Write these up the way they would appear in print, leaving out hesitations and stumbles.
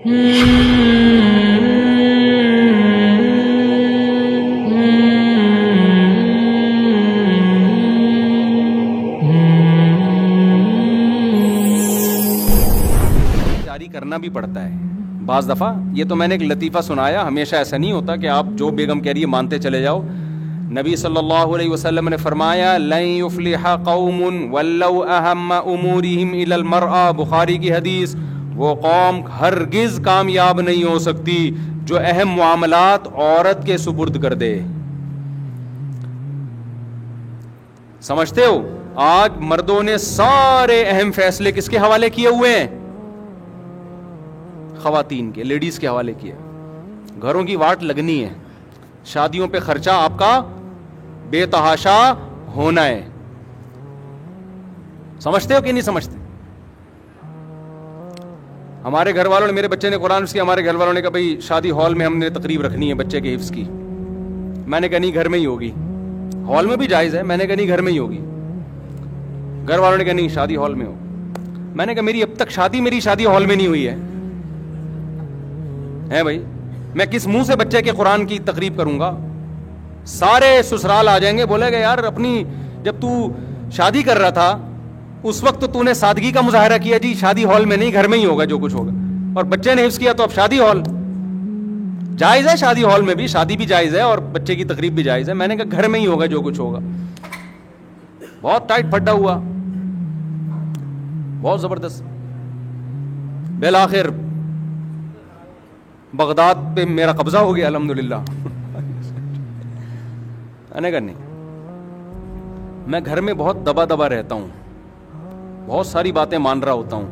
جاری کرنا بھی پڑتا ہے بعض دفعہ. یہ تو میں نے ایک لطیفہ سنایا, ہمیشہ ایسا نہیں ہوتا کہ آپ جو بیگم کہہ رہی ہے مانتے چلے جاؤ. نبی صلی اللہ علیہ وسلم نے فرمایا لن یفلح قوم ولو اہم امورہم الی المرأة, بخاری کی حدیث, وہ قوم ہرگز کامیاب نہیں ہو سکتی جو اہم معاملات عورت کے سپرد کر دے. سمجھتے ہو آج مردوں نے سارے اہم فیصلے کس کے حوالے کیے ہوئے ہیں؟ خواتین کے, لیڈیز کے حوالے کیے. گھروں کی واٹ لگنی ہے, شادیوں پہ خرچہ آپ کا بے تحاشا ہونا ہے. سمجھتے ہو کہ نہیں سمجھتے؟ ہمارے گھر والوں نے, میرے بچے نے قرآن حفظ کیا, ہمارے گھر والوں نے کہا بھائی شادی ہال میں ہم نے تقریب رکھنی ہے بچے کے حفظ کی. میں نے کہا نہیں گھر میں ہی ہوگی. ہال میں بھی جائز ہے, میں نے کہا نہیں گھر میں ہی ہوگی. گھر والوں نے کہا نہیں شادی ہال میں ہو. میں نے کہا میری اب تک میری شادی ہال میں نہیں ہوئی ہے بھائی, میں کس منہ سے بچے کے قرآن کی تقریب کروں گا؟ سارے سسرال آ جائیں گے, بولے گا یار اپنی جب تو شادی کر رہا تھا اس وقت تو نے سادگی کا مظاہرہ کیا, جی شادی ہال میں نہیں گھر میں ہی ہوگا جو کچھ ہوگا, اور بچے نے حفظ کیا تو اب شادی ہال. جائز ہے شادی ہال میں بھی, شادی بھی جائز ہے اور بچے کی تقریب بھی جائز ہے. میں نے کہا گھر میں ہی ہوگا جو کچھ ہوگا. بہت ٹائٹ پھڈا ہوا, بہت زبردست. بالآخر بغداد پہ میرا قبضہ ہو گیا الحمدللہ. میں نے کہا نہیں, میں گھر میں بہت دبا دبا رہتا ہوں, بہت ساری باتیں مان رہا ہوتا ہوں.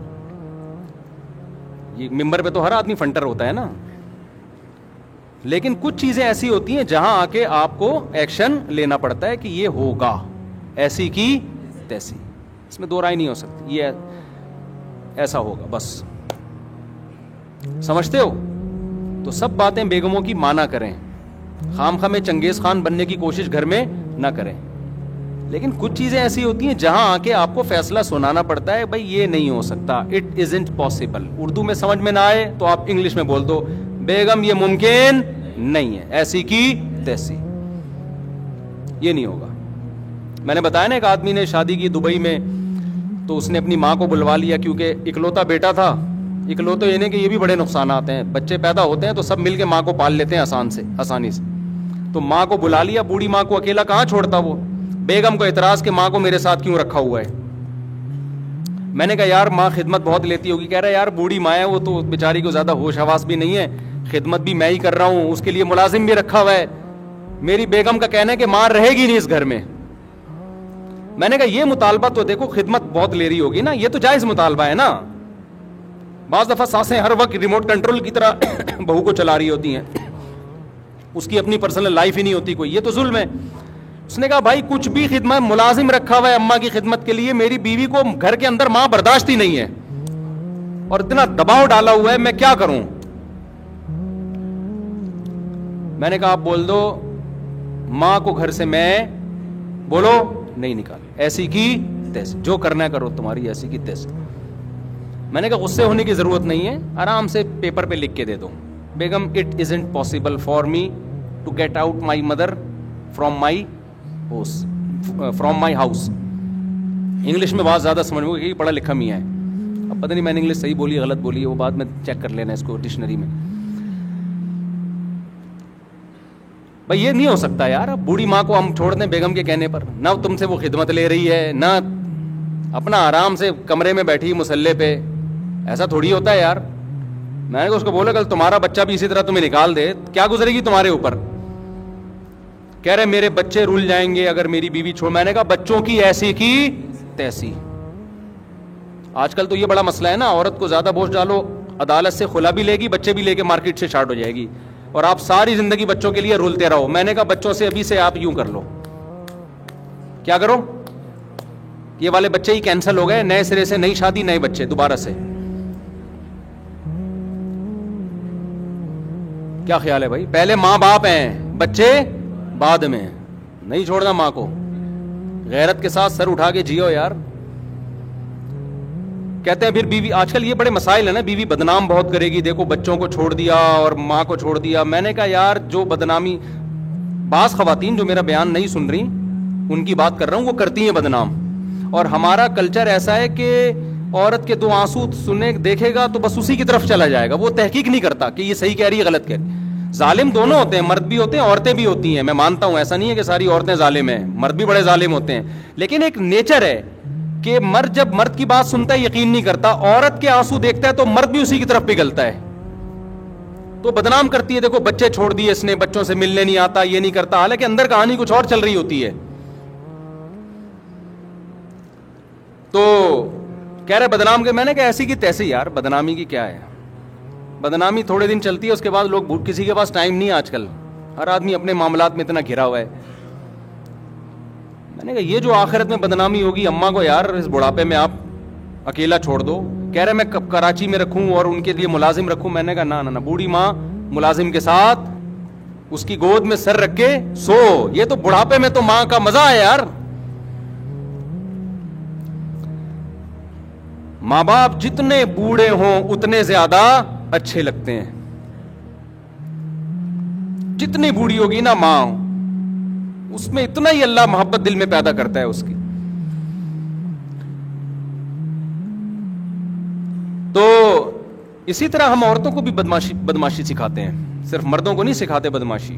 یہ ممبر پہ تو ہر آدمی فنٹر ہوتا ہے نا, لیکن کچھ چیزیں ایسی ہوتی ہیں جہاں آ کے آپ کو ایکشن لینا پڑتا ہے کہ یہ ہوگا, ایسی کی تیسی, اس میں دو رائے نہیں ہو سکتی, یہ ایسا ہوگا بس. سمجھتے ہو؟ تو سب باتیں بیگموں کی مانا کریں, خام خواہ میں چنگیز خان بننے کی کوشش گھر میں نہ کریں. لیکن کچھ چیزیں ایسی ہوتی ہیں جہاں آ کے آپ کو فیصلہ سنانا پڑتا ہے, بھائی یہ نہیں ہو سکتا, اٹ ازنٹ پاسبل. اردو میں سمجھ میں نہ آئے تو آپ انگلش میں بول دو, بیگم یہ ممکن نہیں ہے, ایسی کی تیسی, یہ نہیں ہوگا. میں نے بتایا نا ایک آدمی نے شادی کی دبئی میں, تو اس نے اپنی ماں کو بلوا لیا کیونکہ اکلوتا بیٹا تھا. اکلوتے یہ کہ یہ بھی بڑے نقصانات ہیں, بچے پیدا ہوتے ہیں تو سب مل کے ماں کو پال لیتے ہیں آسانی سے. تو ماں کو بلا لیا, بوڑھی ماں کو اکیلا کہاں چھوڑتا وہ. بیگم کو اعتراض کہ ماں کو میرے ساتھ کیوں رکھا ہوا ہے. میں نے کہا یار ماں خدمت بہت لیتی ہوگی. کہہ رہا ہے یار بوڑھی ماں ہے, وہ تو بیچاری کو زیادہ ہوش حواس بھی نہیں ہے, خدمت بھی میں ہی کر رہا ہوں, اس کے لیے ملازم بھی رکھا ہوا ہے. میری بیگم کا کہنا ہے کہ ماں رہے گی نہیں اس گھر میں. میں نے کہا یہ مطالبہ تو دیکھو خدمت بہت لے رہی ہوگی نا, یہ تو جائز مطالبہ ہے نا. بعض دفعہ سانسیں ہر وقت ریموٹ کنٹرول کی طرح بہو کو چلا رہی ہوتی ہیں, اس کی اپنی پرسنل لائف ہی نہیں ہوتی کوئی, یہ تو ظلم ہے. اس نے کہا بھائی کچھ بھی خدمت, ملازم رکھا ہوا ہے اماں کی خدمت کے لیے, میری بیوی کو گھر کے اندر ماں برداشت ہی نہیں ہے, اور اتنا دباؤ ڈالا ہوا ہے, میں کیا کروں. میں نے کہا آپ بول دو ماں کو گھر سے میں بولو نہیں نکال, ایسی کی تیسی, جو کرنا ہے کرو تمہاری ایسی کی تیسی. میں نے کہا غصے ہونے کی ضرورت نہیں ہے, آرام سے پیپر پہ لکھ کے دے دو, بیگم it isn't possible for me to get out my mother from my house. English میں بہت زیادہ سمجھ میں, پڑھا لکھا میاں ہے, اب پتہ نہیں میں نے انگلش صحیح بولی غلط بولی ہے, وہ بعد میں چیک کر لینا اس کو ڈکشنری میں. بھائی یہ نہیں ہو سکتا یار, اب بوڑھی ماں کو ہم چھوڑ دیں بیگم کے کہنے پر, نہ تم سے وہ خدمت لے رہی ہے, نہ اپنا آرام سے کمرے میں بیٹھی مسلے پہ, ایسا تھوڑی ہوتا ہے یار. میں نے اس کو بولا کل تمہارا بچہ بھی اسی طرح تمہیں نکال دے, کیا گزرے گی تمہارے اوپر. کہہ رہے میرے بچے رول جائیں گے اگر میری بیوی چھوڑ. میں نے کہا بچوں کی ایسی کی تیسی. آج کل تو یہ بڑا مسئلہ ہے نا, عورت کو زیادہ بوجھ ڈالو, عدالت سے خلا بھی لے گی, بچے بھی لے کے مارکیٹ سے شارٹ ہو جائے گی, اور آپ ساری زندگی بچوں کے لیے رولتے رہو. میں نے کہا بچوں سے ابھی سے آپ یوں کر لو, کیا کرو, یہ والے بچے ہی کینسل ہو گئے, نئے سرے سے نئی شادی نئے بچے دوبارہ سے. کیا خیال ہے بھائی, پہلے ماں باپ ہیں, بچے بعد میں. نہیں چھوڑنا ماں کو, غیرت کے ساتھ سر اٹھا کے جیو یار. کہتے ہیں پھر بیوی, آج کل یہ بڑے مسائل ہیں نا, بیوی بدنام بہت کرے گی, دیکھو بچوں کو چھوڑ دیا اور ماں کو چھوڑ دیا. میں نے کہا یار جو بدنامی, بعض خواتین جو میرا بیان نہیں سن رہی ان کی بات کر رہا ہوں, وہ کرتی ہیں بدنام. اور ہمارا کلچر ایسا ہے کہ عورت کے دو آنسو سنے دیکھے گا تو بس اسی کی طرف چلا جائے گا, وہ تحقیق نہیں کرتا کہ یہ صحیح کہہ رہی ہے غلط کہہ رہی ہے. ظالم دونوں ہوتے ہیں, مرد بھی ہوتے ہیں عورتیں بھی ہوتی ہیں, میں مانتا ہوں, ایسا نہیں ہے کہ ساری عورتیں ظالم ہیں, مرد بھی بڑے ظالم ہوتے ہیں. لیکن ایک نیچر ہے کہ مرد جب مرد کی بات سنتا ہے یقین نہیں کرتا, عورت کے آنسو دیکھتا ہے تو مرد بھی اسی کی طرف پگھلتا ہے, تو بدنام کرتی ہے. دیکھو بچے چھوڑ دیے اس نے, بچوں سے ملنے نہیں آتا, یہ نہیں کرتا, حالانکہ اندر کہانی کچھ اور چل رہی ہوتی ہے. تو کہہ رہے بدنام کے, میں نے کہا ایسی کی تیسی یار, بدنامی کی کیا ہے, بدنامی تھوڑے دن چلتی ہے, اس کے بعد لوگ, کسی کے پاس ٹائم نہیں ہے آج کل, ہر آدمی اپنے معاملات میں اتنا گھرا ہوا ہے. میں نے کہا یہ جو آخرت میں بدنامی ہوگی, اماں کو یار اس بڑھاپے میں آپ اکیلا چھوڑ دو. کہہ رہے میں کراچی میں رکھوں اور ان کے لیے ملازم رکھوں. میں نے کہا نہ, بوڑھی ماں ملازم کے ساتھ اس کی گود میں سر رکھ کے سو, یہ تو بڑھاپے میں تو ماں کا مزہ ہے یار. ماں باپ جتنے بوڑھے ہوں اتنے زیادہ اچھے لگتے ہیں. جتنی بوڑھی ہوگی نا ماں, اس میں اتنا ہی اللہ محبت دل میں پیدا کرتا ہے اس کی. تو اسی طرح ہم عورتوں کو بھی بدماشی سکھاتے ہیں, صرف مردوں کو نہیں سکھاتے بدماشی.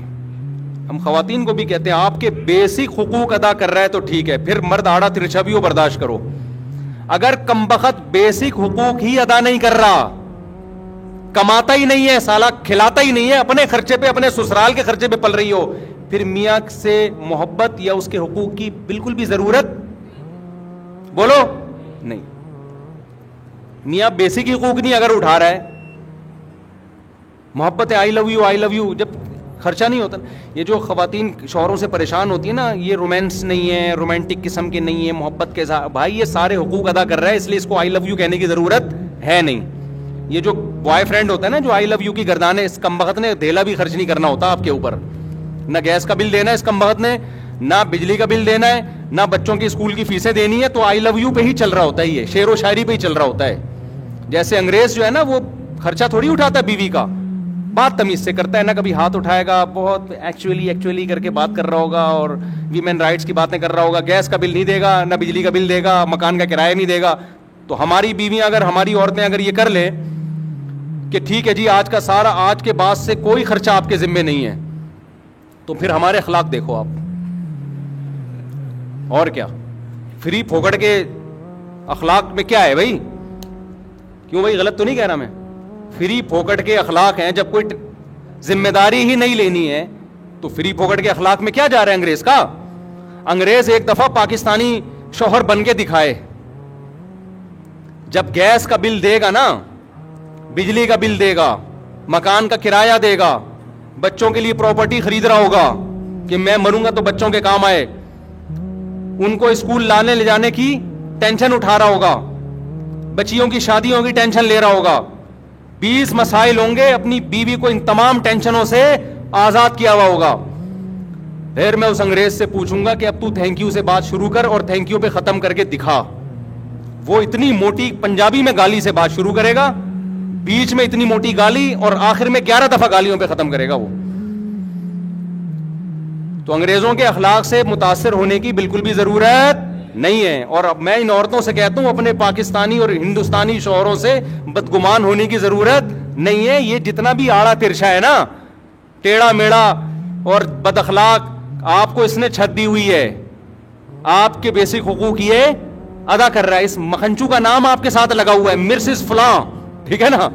ہم خواتین کو بھی کہتے ہیں آپ کے بیسک حقوق ادا کر رہا ہے تو ٹھیک ہے, پھر مرد آڑا ترچھا بھی ہو برداشت کرو. اگر کمبخت بیسک حقوق ہی ادا نہیں کر رہا, کماتا ہی نہیں ہے سالہ, کھلاتا ہی نہیں ہے, اپنے خرچے پہ, اپنے سسرال کے خرچے پہ پل رہی ہو, پھر میاں سے محبت یا اس کے حقوق کی بالکل بھی ضرورت بولو نہیں. میاں بیسک حقوق نہیں اگر اٹھا رہا ہے, محبت ہے, آئی love you, I love you, جب خرچہ نہیں ہوتا. یہ جو خواتین شوہروں سے پریشان ہوتی ہیں نا, یہ رومانس نہیں ہے, رومانٹک قسم کے نہیں ہے, محبت کے ساتھ, بھائی یہ سارے حقوق ادا کر رہا ہے, اس لیے اس کو آئی لو یو کہنے کی ضرورت ہے نہیں. یہ جو بوائے فرینڈ ہوتا ہے نا جو آئی لو یو کی گردانے, اس کمبخت نے دھیلا بھی خرچ نہیں کرنا ہوتا آپ کے اوپر, نہ گیس کا بل دینا ہے اس کمبخت نے, نہ بجلی کا بل دینا ہے, نہ بچوں کی اسکول کی فیسیں دینی ہے, تو آئی لو یو پہ ہی چل رہا ہوتا ہے, یہ شعر و شاعری پہ ہی چل رہا ہوتا ہے. جیسے انگریز جو ہے نا وہ خرچہ تھوڑی اٹھاتا ہے بیوی کا, بات تمیز سے کرتا ہے, نہ کبھی ہاتھ اٹھائے گا, بہت ایکچولی کر کے بات کر رہا ہوگا اور ویمن رائٹس کی باتیں کر رہا ہوگا, گیس کا بل نہیں دے گا, نہ بجلی کا بل دے گا, مکان کا کرایہ نہیں دے گا. تو ہماری بیویاں اگر, ہماری عورتیں اگر یہ کر لیں کہ ٹھیک ہے جی آج کا سارا, آج کے بعد سے کوئی خرچہ آپ کے ذمے نہیں ہے, تو پھر ہمارے اخلاق دیکھو آپ. اور کیا فری پھوکڑ کے اخلاق میں کیا ہے بھائی, کیوں بھائی غلط تو نہیں کہہ رہا میں, فری پھوکٹ کے اخلاق ہیں. جب کوئی ذمہ داری ہی نہیں لینی ہے تو فری پھوکٹ کے اخلاق میں کیا جا رہا ہے انگریز کا. انگریز ایک دفعہ پاکستانی شوہر بن کے دکھائے, جب گیس کا بل دے گا نا, بجلی کا بل دے گا, مکان کا کرایہ دے گا, بچوں کے لیے پراپرٹی خرید رہا ہوگا کہ میں مروں گا تو بچوں کے کام آئے, ان کو اسکول لانے لے جانے کی ٹینشن اٹھا رہا ہوگا, بچیوں کی شادیوں کی ٹینشن لے رہا ہوگا, 20 مسائل ہوں گے, اپنی بیوی کو ان تمام ٹینشنوں سے آزاد کیا ہوا ہوگا. پھر میں اس انگریز سے پوچھوں گا کہ اب تو تھینک یو سے بات شروع کر اور تھینک یو پہ ختم کر کے دکھا. وہ اتنی موٹی پنجابی میں گالی سے بات شروع کرے گا, بیچ میں اتنی موٹی گالی, اور آخر میں 11 دفعہ گالیوں پہ ختم کرے گا وہ. تو انگریزوں کے اخلاق سے متاثر ہونے کی بالکل بھی ضرورت نہیں ہے. اور اب میں ان عورتوں سے کہتا ہوں اپنے پاکستانی اور ہندوستانی شوہروں سے بدگمان ہونے کی ضرورت نہیں ہے. یہ جتنا بھی آڑا ترچھا ہے نا, ٹیڑھا میڑا اور بد اخلاق, آپ کو اس نے چھت دی ہوئی ہے, آپ کے بیسک حقوق یہ ادا کر رہا ہے. اس مکھنچو کا نام آپ کے ساتھ لگا ہوا ہے, مرسز فلاں, ٹھیک ہے نا,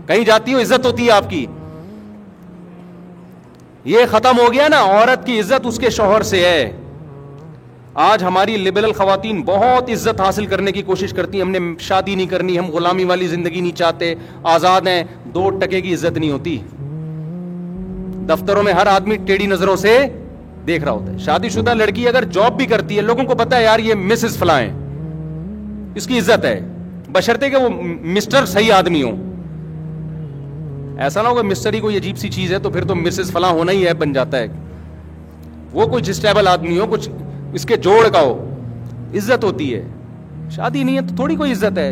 کہیں جاتی ہو عزت ہوتی ہے آپ کی. یہ ختم ہو گیا نا, عورت کی عزت اس کے شوہر سے ہے. آج ہماری لبرل خواتین بہت عزت حاصل کرنے کی کوشش کرتی ہیں, ہم نے شادی نہیں کرنی, ہم غلامی والی زندگی نہیں چاہتے, آزاد ہیں. 2 ٹکے کی عزت نہیں ہوتی. دفتروں میں ہر آدمی ٹیڑھی نظروں سے دیکھ رہا ہوتا ہے. شادی شدہ لڑکی اگر جاب بھی کرتی ہے, لوگوں کو پتا ہے یار یہ مسز فلاں ہے, اس کی عزت ہے, بشرطے کہ وہ مسٹر صحیح آدمی ہو. ایسا نہ ہو کہ مسٹر ہی کوئی عجیب سی چیز ہے تو پھر تو مسز فلاں ہونا ہی ہے بن جاتا ہے. وہ کوئی جسٹیبل آدمی ہو, کچھ اس کے جوڑ کا ہو, عزت ہوتی ہے. شادی نہیں ہے تو تھوڑی کوئی عزت ہے.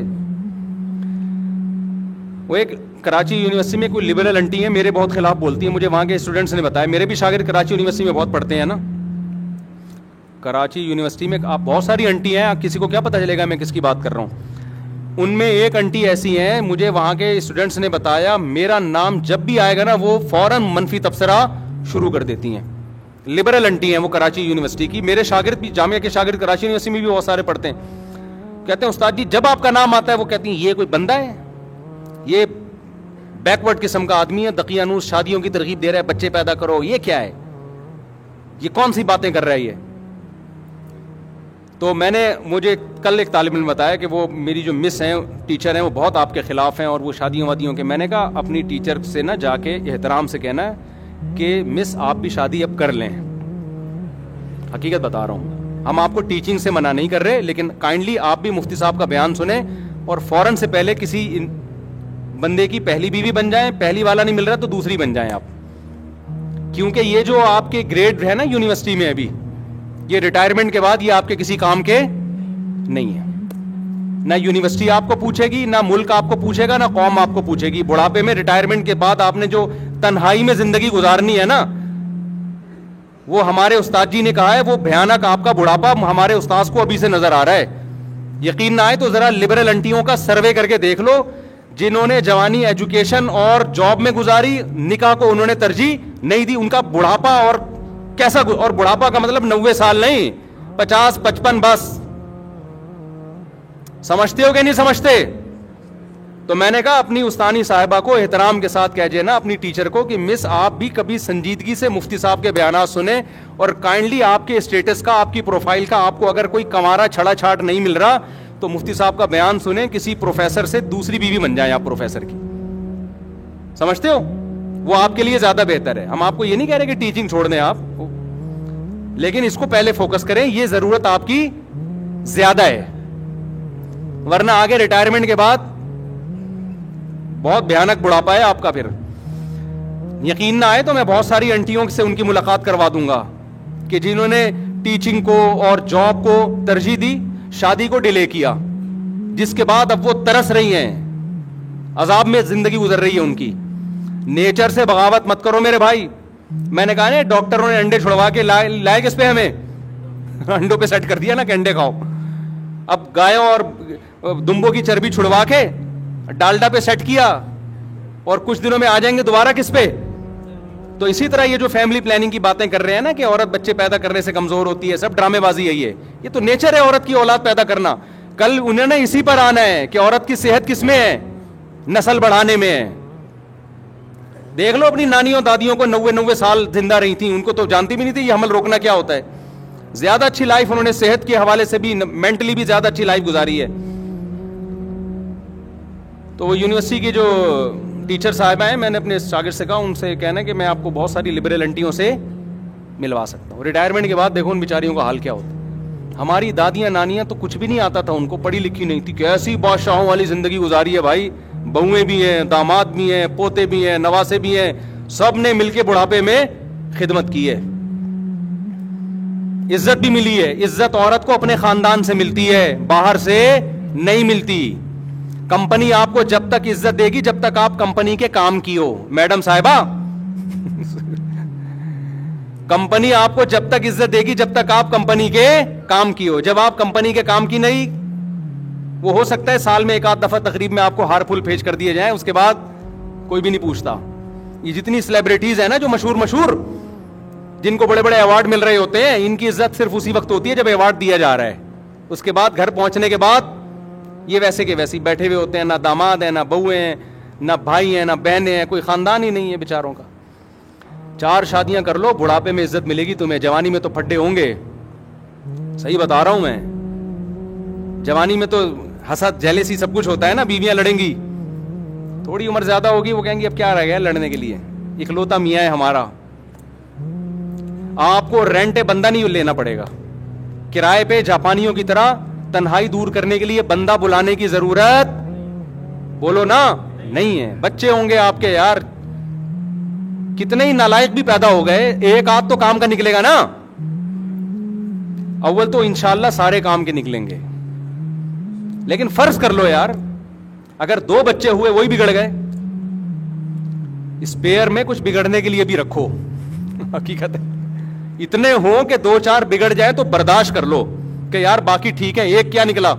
وہ ایک کراچی یونیورسٹی میں کوئی لبرل انٹی ہے, میرے بہت خلاف بولتی ہے, مجھے وہاں کے اسٹوڈنٹس نے بتایا, میرے بھی شاگرد کراچی یونیورسٹی میں بہت پڑھتے ہیں نا. کراچی یونیورسٹی میں آپ بہت ساری انٹی ہیں, آپ کسی کو کیا پتہ چلے گا میں کس کی بات کر رہا ہوں. ان میں ایک انٹی ایسی ہیں, مجھے وہاں کے اسٹوڈنٹس نے بتایا, میرا نام جب بھی آئے گا نا وہ فوراً منفی تبصرہ شروع کر دیتی ہیں. لبرل انٹی ہیں وہ کراچی یونیورسٹی کی. میرے شاگرد بھی, جامعہ کے شاگرد کراچی یونیورسٹی میں بھی بہت سارے پڑھتے ہیں. کہتے ہیں استاد جی جب آپ کا نام آتا ہے وہ کہتی ہیں یہ کوئی بندہ ہے, یہ بیکورڈ قسم کا آدمی ہے, دقیانوس شادیوں کی ترغیب دے رہا ہے, بچے پیدا کرو, یہ کیا ہے, یہ کون سی باتیں کر رہا ہے یہ. تو مجھے کل ایک طالب علم بتایا کہ وہ میری جو مس ہیں, ٹیچر ہیں, وہ بہت آپ کے خلاف ہیں اور وہ شادیوں وادیوں کے. میں نے کہا اپنی ٹیچر سے نا جا کے احترام سے کہنا ہے کہ مس آپ بھی شادی اب کر لیں. حقیقت بتا رہا ہوں, ہم آپ کو ٹیچنگ سے منع نہیں کر رہے, لیکن کائنڈلی آپ بھی مفتی صاحب کا بیان سنیں اور فوراً سے پہلے کسی بندے کی پہلی بیوی بن جائیں. پہلی والا نہیں مل رہا تو دوسری بن جائیں آپ, کیونکہ یہ جو آپ کے گریڈ ہے نا یونیورسٹی میں ابھی, یہ ریٹائرمنٹ کے بعد یہ آپ کے کسی کام کے نہیں ہے. نہ یونیورسٹی آپ کو پوچھے گی, نہ ملک آپ کو پوچھے گا, نہ قوم آپ کو پوچھے گی. بڑھاپے میں ریٹائرمنٹ کے بعد آپ نے جو تنہائی میں زندگی گزارنی ہے نا, وہ ہمارے استاد جی نے کہا ہے, وہ بھیانک آپ کا بڑھاپا ہمارے استاذ کو ابھی سے نظر آ رہا ہے. یقین نہ آئے تو ذرا لبرل انٹیوں کا سروے کر کے دیکھ لو, جنہوں نے جوانی ایجوکیشن اور جاب میں گزاری, نکاح کو انہوں نے ترجیح نہیں دی, ان کا بڑھاپا اور کیسا, اور بڑھاپا کا مطلب 90 سال نہیں, 50 55 بس. سمجھتے ہو کہ نہیں سمجھتے؟ تو میں نے کہا اپنی استانی صاحبہ کو احترام کے ساتھ کہہ دینا, اپنی ٹیچر کو, کہ مس آپ بھی کبھی سنجیدگی سے مفتی صاحب کے بیانات سنیں اور کائنڈلی آپ کے اسٹیٹس کا, آپ کی پروفائل کا, آپ کو اگر کوئی کمارا چھڑا چھاٹ نہیں مل رہا تو مفتی صاحب کا بیان سنیں, کسی پروفیسر سے دوسری بیوی بن جائیں آپ پروفیسر کی. سمجھتے ہو؟ وہ آپ کے لیے زیادہ بہتر ہے. ہم آپ کو یہ نہیں کہہ رہے کہ ٹیچنگ چھوڑ دیں آپ, لیکن اس کو پہلے فوکس کریں, یہ ضرورت آپ کی زیادہ ہے, ورنہ آگے ریٹائرمنٹ کے بعد بہت بھیانک بڑھاپا ہے آپ کا. پھر یقین نہ آئے تو میں بہت ساری انٹیوں سے ان کی ملاقات کروا دوں گا کہ جنہوں نے ٹیچنگ کو اور جاب کو ترجیح دی, شادی کو ڈیلے کیا, جس کے بعد اب وہ ترس رہی ہیں, عذاب میں زندگی گزر رہی ہے ان کی. نیچر سے بغاوت مت کرو میرے بھائی. میں نے کہا نا ڈاکٹروں نے انڈے چھڑوا کے لائے کس پہ, ہمیں انڈوں پہ سیٹ کر دیا نا کہ انڈے کھاؤ. اب گایوں اور دمبوں کی چربی چھڑوا کے ڈالڈا پہ سیٹ کیا, اور کچھ دنوں میں آ جائیں گے دوبارہ کس پہ. تو اسی طرح یہ جو فیملی پلاننگ کی باتیں کر رہے ہیں نا کہ عورت بچے پیدا کرنے سے کمزور ہوتی ہے, سب ڈرامے بازی ہے. یہ تو نیچر ہے عورت کی اولاد پیدا کرنا. کل انہوں نے اسی پر آنا ہے کہ عورت کی صحت کس میں ہے, نسل بڑھانے میں ہے. دیکھ لو اپنی نانیوں دادیوں کو, 90 سال زندہ رہی تھیں, ان کو تو جانتی بھی نہیں تھی یہ حمل روکنا کیا ہوتا ہے. زیادہ اچھی لائف انہوں نے صحت کے حوالے سے بھی, مینٹلی بھی زیادہ اچھی لائف گزاری ہے. تو وہ یونیورسٹی کی جو ٹیچر صاحبہ ہیں, میں نے اپنے شاگرد سے کہا ان سے کہنا کہ میں آپ کو بہت ساری لبرل انٹیوں سے ملوا سکتا ہوں. ریٹائرمنٹ کے بعد دیکھو ان بیچاریوں کا حال کیا ہوتا ہے. ہماری دادیاں نانیاں تو کچھ بھی نہیں آتا تھا ان کو, پڑھی لکھی نہیں تھی, کیسی بادشاہوں والی زندگی گزاری ہے بھائی. بہویں بھی ہیں, داماد بھی ہیں, پوتے بھی ہیں, نواسے بھی ہیں, سب نے مل کے بڑھاپے میں خدمت کی ہے. عزت بھی ملی ہے. عزت عورت کو اپنے خاندان سے ملتی ہے, باہر سے نہیں ملتی. کمپنی آپ کو جب تک عزت دے گی جب تک آپ کمپنی کے کام کی ہو. میڈم صاحبہ, کمپنی آپ کو جب تک عزت دے گی جب تک آپ کمپنی کے کام کی ہو. جب آپ کمپنی کے کام کی نہیں, وہ ہو سکتا ہے سال میں ایک آدھ دفعہ تقریب میں آپ کو ہار پھول بھیج کر دیے جائیں, اس کے بعد کوئی بھی نہیں پوچھتا. یہ جتنی سیلیبریٹیز ہیں نا جو مشہور جن کو بڑے بڑے ایوارڈ مل رہے ہوتے ہیں, ان کی عزت صرف اسی وقت ہوتی ہے جب ایوارڈ دیا جا رہا ہے. اس کے بعد گھر پہنچنے کے بعد یہ ویسے کے ویسے بیٹھے ہوئے ہوتے ہیں, نہ داماد ہیں, نہ بہویں ہیں, نہ بھائی ہیں, نہ بہنیں ہیں, کوئی خاندان ہی نہیں ہے بیچاروں کا. 4 شادیاں کر لو, بڑھاپے میں عزت ملے گی تمہیں. جوانی میں تو پھڈے ہوں گے, صحیح بتا رہا ہوں میں. جوانی میں تو حسد جیلیسی سب کچھ ہوتا ہے نا, بیویاں لڑیں گی. تھوڑی عمر زیادہ ہوگی وہ کہیں گی اب کیا رہ گیا لڑنے کے لیے, اکلوتا میاں ہے ہمارا. آپ کو رینٹ بندہ نہیں لینا پڑے گا, کرائے پہ جاپانیوں کی طرح تنہائی دور کرنے کے لیے بندہ بلانے کی ضرورت, بولو نا, نہیں ہے. بچے ہوں گے آپ کے یار, کتنے ہی نالائق بھی پیدا ہو گئے, ایک آدھ تو کام کا نکلے گا نا. اول تو انشاءاللہ سارے کام کے نکلیں گے, لیکن فرض کر لو یار اگر 2 بچے ہوئے وہی بگڑ گئے, اسپیئر میں کچھ بگڑنے کے لیے بھی رکھو. حقیقت ہے اتنے ہوں کہ 2-4 بگڑ جائے تو برداشت کر لو کہ یار باقی ٹھیک ہے, ایک کیا نکلا.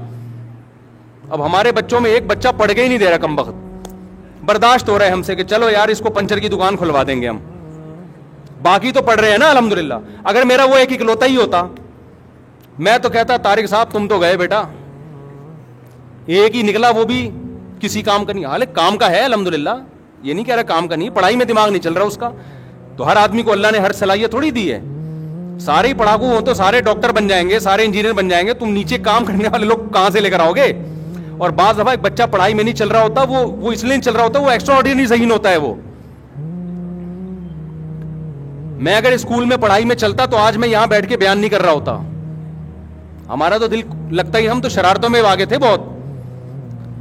اب ہمارے بچوں میں ایک بچہ پڑھ کے ہی نہیں دے رہا کم وقت, برداشت ہو رہا ہے ہم سے کہ چلو یار اس کو پنچر کی دکان کھلوا دیں گے ہم, باقی تو پڑھ رہے ہیں نا الحمدللہ. اگر میرا وہ ایک اکلوتا ہی ہوتا, میں تو کہتا طارق صاحب تم تو گئے بیٹا, ایک ہی نکلا وہ بھی کسی کام کا نہیں. حالانکہ کام کا ہے الحمدللہ, یہ نہیں کہہ رہا کام کا نہیں, پڑھائی میں دماغ نہیں چل رہا اس کا. تو ہر آدمی کو اللہ نے ہر صلاحیت تھوڑی دی ہے. سارے ہی پڑھاکو ہوں تو سارے ڈاکٹر بن جائیں گے, سارے انجینئر بن جائیں گے, تم نیچے کام کرنے والے لوگ کہاں سے لے کر آؤ گے. اور بعض دفعہ ایک بچہ پڑھائی میں نہیں چل رہا ہوتا, وہ اس لیے نہیں چل رہا ہوتا, وہ ایکسٹرا آرڈینری ذہین ہوتا ہے. وہ میں اگر اسکول میں پڑھائی میں چلتا تو آج میں یہاں بیٹھ کے بیان نہیں کر رہا ہوتا. ہمارا تو دل لگتا ہی, ہم تو شرارتوں میں آگے تھے بہت.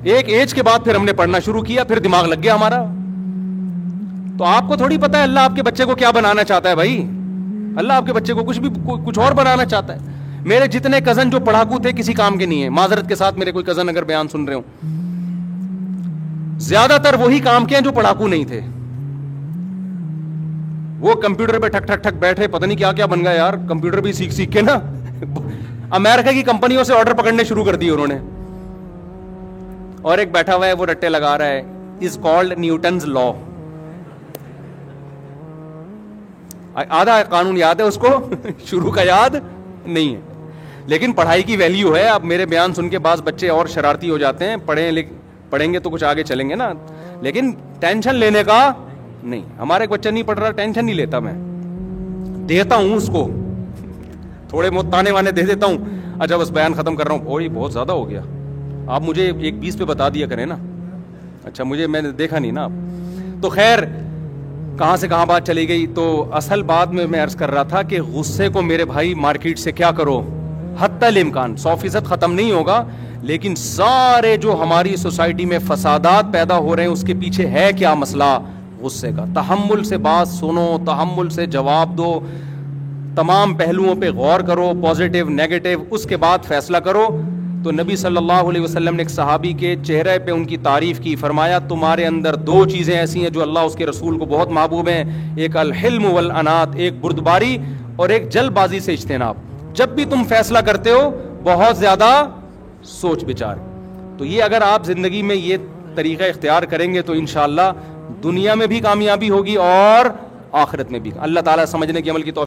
ایک ایج کے بعد پھر ہم نے پڑھنا شروع کیا, پھر دماغ لگ گیا ہمارا. تو آپ کو تھوڑی پتا ہے اللہ آپ کے بچے کو کیا بنانا چاہتا ہے بھائی. اللہ آپ کے بچے کو کچھ اور بنانا چاہتا ہے. میرے جتنے کزن جو پڑھاکو تھے کسی کام کے نہیں ہیں, معذرت کے ساتھ میرے کوئی کزن اگر بیان سن رہے ہوں, زیادہ تر وہی کام کے ہیں جو پڑھاکو نہیں تھے. وہ کمپیوٹر پہ ٹھک ٹھک ٹھک بیٹھے, پتہ نہیں کیا کیا بن گیا یار, کمپیوٹر بھی سیکھ سیکھ کے نا امریکہ کی کمپنیوں سے آرڈر پکڑنے شروع کر دیے انہوں نے. اور ایک بیٹھا ہوا ہے وہ رٹے لگا رہا ہے, از کالڈ نیوٹنز لا. آدھا قانون یاد ہے اس کو, شروع کا یاد نہیں ہے, لیکن پڑھائی کی ویلیو ہے. اب میرے بیان سن کے بعض بچے اور شرارتی ہو جاتے ہیں, پڑھیں گے تو کچھ آگے چلیں گے نا, لیکن ٹینشن لینے کا نہیں. ہمارا ایک بچہ نہیں پڑھ رہا, ٹینشن نہیں لیتا, میں دیتا ہوں اس کو تھوڑے بہت تانے وانے دے دیتا ہوں. اچھا بس بیان ختم کر رہا ہوں, اوہ بہت زیادہ ہو گیا, آپ مجھے 1:20 پہ بتا دیا کریں نا. اچھا میں نے دیکھا نہیں نا آپ. تو خیر کہاں سے کہاں بات چلی گئی. تو اصل بات میں عرض کر رہا تھا کہ غصے کو میرے بھائی مارکیٹ سے کیا کرو, حتی الامکان 100% ختم نہیں ہوگا, لیکن سارے جو ہماری سوسائٹی میں فسادات پیدا ہو رہے ہیں اس کے پیچھے ہے کیا مسئلہ, غصے کا. تحمل سے بات سنو, تحمل سے جواب دو, تمام پہلوؤں پہ غور کرو, پازیٹیو نیگیٹو, اس کے بعد فیصلہ کرو. تو نبی صلی اللہ علیہ وسلم نے ایک صحابی کے چہرے پہ ان کی تعریف کی, فرمایا تمہارے اندر 2 چیزیں ایسی ہیں جو اللہ اس کے رسول کو بہت محبوب ہیں, ایک الحلم والانات, ایک بردباری اور ایک جلد بازی سے اجتناب. جب بھی تم فیصلہ کرتے ہو بہت زیادہ سوچ بچار. تو یہ اگر آپ زندگی میں یہ طریقہ اختیار کریں گے تو انشاءاللہ دنیا میں بھی کامیابی ہوگی اور آخرت میں بھی. اللہ تعالیٰ سمجھنے کی عمل کی توفیق